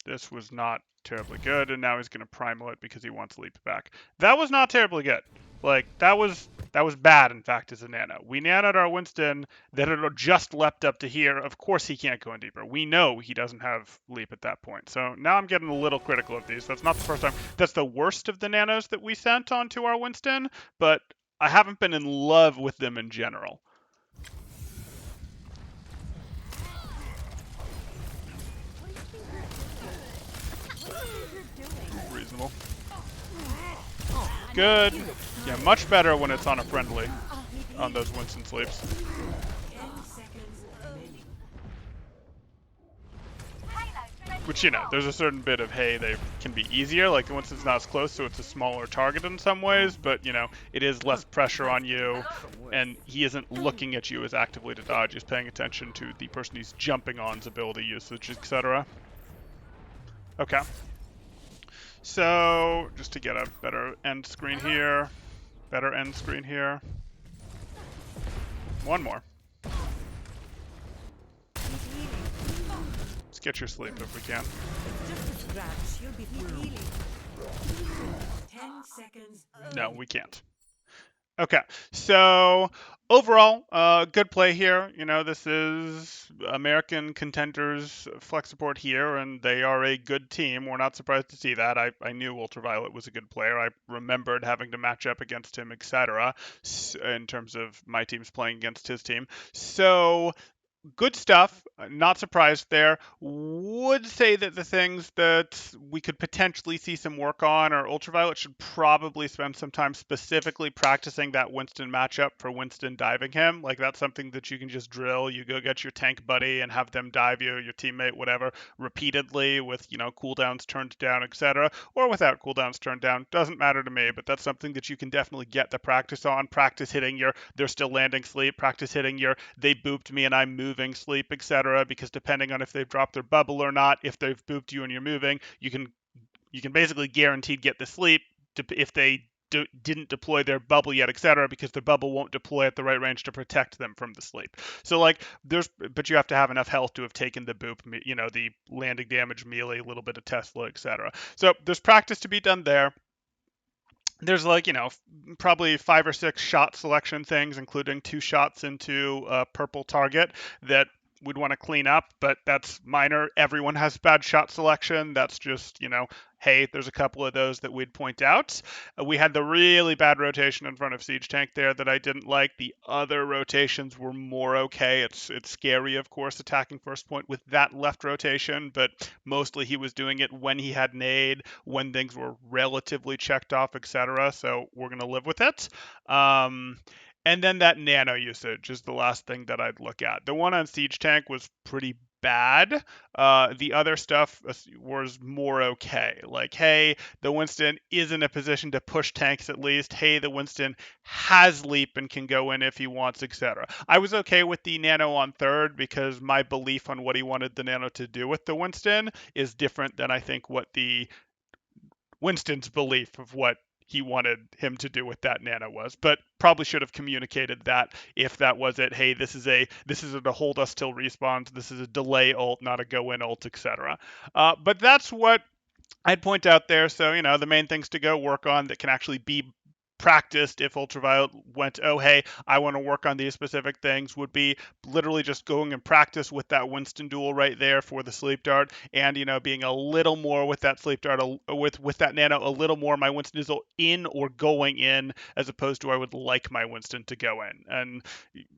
This was not terribly good, and now he's gonna primal it because he wants leap back. That was not terribly good. Like, that was bad, in fact, as a nano. We nanoed our Winston that had just leapt up to here. Of course he can't go in deeper. We know he doesn't have leap at that point. So now I'm getting a little critical of these. That's not the first time. That's the worst of the nanos that we sent onto our Winston, but I haven't been in love with them in general. Reasonable. Good. Yeah, much better when it's on a friendly, on those Winston sleeps. Which, you know, there's a certain bit of, hey, they can be easier. Like, the Winston's not as close, so it's a smaller target in some ways, but, you know, it is less pressure on you, and he isn't looking at you as actively to dodge. He's paying attention to the person he's jumping on's ability usage, etc. Okay. So just to get a better end screen here, better end screen here. One more. Let's get your sleep if we can. Just a scratch. You'll be through. 10 seconds. No, we can't. Okay, so overall, good play here. You know, this is American Contenders Flex Support here, and they are a good team. We're not surprised to see that. I knew UltraViolet was a good player. I remembered having to match up against him, etc. In terms of my teams playing against his team. So good stuff. Not surprised there. Would say that the things that we could potentially see some work on, or UltraViolet should probably spend some time specifically practicing that Winston matchup for Winston diving him. Like that's something that you can just drill. You go get your tank buddy and have them dive you, your teammate, whatever, repeatedly with, you know, cooldowns turned down, etc. Or without cooldowns turned down. Doesn't matter to me, but that's something that you can definitely get the practice on. Practice hitting your they're still landing sleep. Practice hitting your they booped me and I'm moving sleep, etc. Because depending on if they've dropped their bubble or not, if they've booped you and you're moving, you can basically guaranteed get the sleep if they didn't deploy their bubble yet, etc., because their bubble won't deploy at the right range to protect them from the sleep. So like but you have to have enough health to have taken the boop, you know, the landing damage melee, a little bit of Tesla, etc. So there's practice to be done there. There's like, you know, probably 5 or 6 shot selection things, including 2 shots into a purple target that we'd want to clean up, but that's minor. Everyone has bad shot selection. That's just, you know, hey, there's a couple of those that we'd point out. We had the really bad rotation in front of Siege Tank there that I didn't like. The other rotations were more okay. It's scary, of course, attacking first point with that left rotation, but mostly he was doing it when he had nade, when things were relatively checked off, etc. So we're going to live with it. And then that nano usage is the last thing that I'd look at. The one on Siege Tank was pretty bad. The other stuff was more okay. Like, hey, the Winston is in a position to push tanks at least. Hey, the Winston has leap and can go in if he wants, etc. I was okay with the nano on third because my belief on what he wanted the nano to do with the Winston is different than I think what the Winston's belief of what he wanted him to do with that nano was, but probably should have communicated that if that was it. Hey, this is a hold us till respawns. This is a delay ult, not a go in ult, etc. But that's what I'd point out there. So, you know, the main things to go work on that can actually be practiced if UltraViolet went, oh, hey, I want to work on these specific things, would be literally just going and practice with that Winston duel right there for the sleep dart, and, you know, being a little more with that sleep dart, with that nano, a little more my Winston is in or going in, as opposed to I would like my Winston to go in. And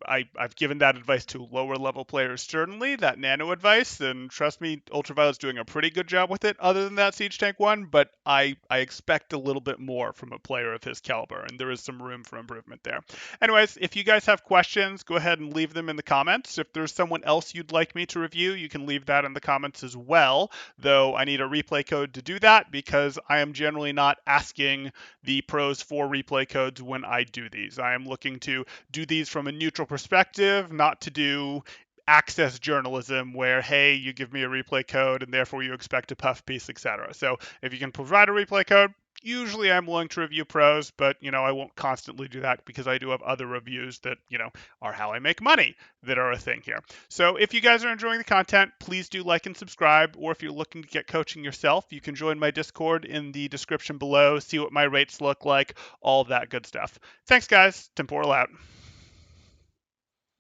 I've given that advice to lower level players, certainly, that nano advice, and trust me, UltraViolet's doing a pretty good job with it, other than that Siege Tank one, but I expect a little bit more from a player of his caliber, and there is some room for improvement there. Anyways, if you guys have questions, go ahead and leave them in the comments. If there's someone else you'd like me to review, you can leave that in the comments as well, though I need a replay code to do that because I am generally not asking the pros for replay codes when I do these. I am looking to do these from a neutral perspective, not to do access journalism where, hey, you give me a replay code and therefore you expect a puff piece, etc. So if you can provide a replay code, usually I'm willing to review pros, but, you know, I won't constantly do that because I do have other reviews that, you know, are how I make money that are a thing here. So if you guys are enjoying the content, please do like and subscribe, or if you're looking to get coaching yourself, you can join my Discord in the description below, see what my rates look like, all that good stuff. Thanks, guys. Temporal out.